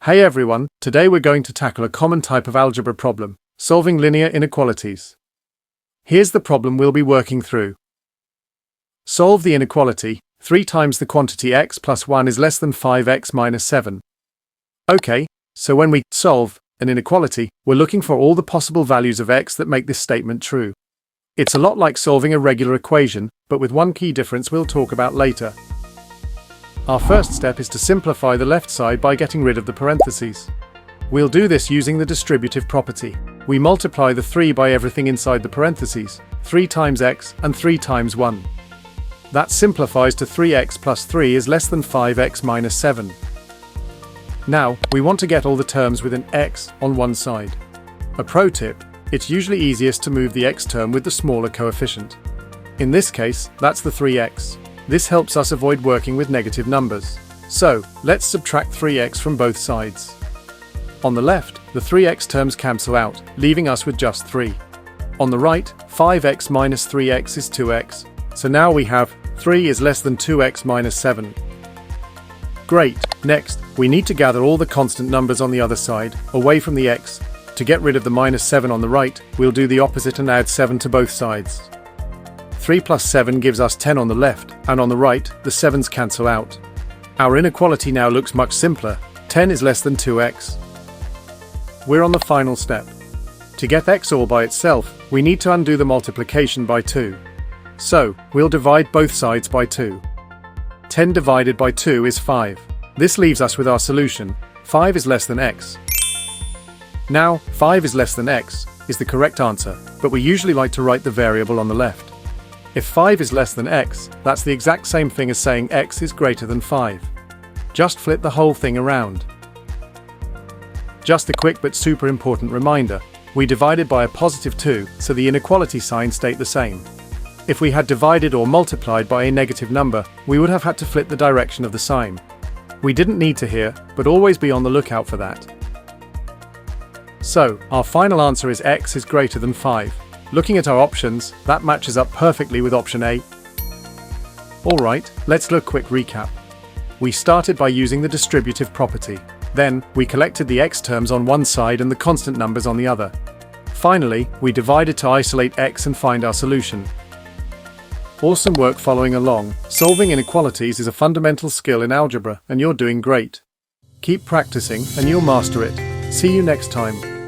Hey everyone, today we're going to tackle a common type of algebra problem, solving linear inequalities. Here's the problem we'll be working through. Solve the inequality, 3 times the quantity x plus 1 is less than 5x minus 7. Okay, so when we solve an inequality, we're looking for all the possible values of x that make this statement true. It's a lot like solving a regular equation, but with one key difference we'll talk about later. Our first step is to simplify the left side by getting rid of the parentheses. We'll do this using the distributive property. We multiply the 3 by everything inside the parentheses, 3 times x and 3 times 1. That simplifies to 3x plus 3 is less than 5x minus 7. Now, we want to get all the terms with an x on one side. A pro tip, it's usually easiest to move the x term with the smaller coefficient. In this case, that's the 3x. This helps us avoid working with negative numbers. So, let's subtract 3x from both sides. On the left, the 3x terms cancel out, leaving us with just 3. On the right, 5x minus 3x is 2x. So now we have 3 is less than 2x minus 7. Great! Next, we need to gather all the constant numbers on the other side, away from the x. To get rid of the minus 7 on the right, we'll do the opposite and add 7 to both sides. 3 plus 7 gives us 10 on the left, and on the right, the 7's cancel out. Our inequality now looks much simpler. 10 is less than 2x. We're on the final step. To get x all by itself, we need to undo the multiplication by 2. So, we'll divide both sides by 2. 10 divided by 2 is 5. This leaves us with our solution. 5 is less than x. Now, 5 is less than x is the correct answer, but we usually like to write the variable on the left. If 5 is less than x, that's the exact same thing as saying x is greater than 5. Just flip the whole thing around. Just a quick but super important reminder, we divided by a positive 2, so the inequality signs stayed the same. If we had divided or multiplied by a negative number, we would have had to flip the direction of the sign. We didn't need to here, but always be on the lookout for that. So, our final answer is x is greater than 5. Looking at our options, that matches up perfectly with option A. Alright, let's do a quick recap. We started by using the distributive property. Then, we collected the x terms on one side and the constant numbers on the other. Finally, we divided to isolate x and find our solution. Awesome work following along. Solving inequalities is a fundamental skill in algebra, and you're doing great. Keep practicing and you'll master it. See you next time.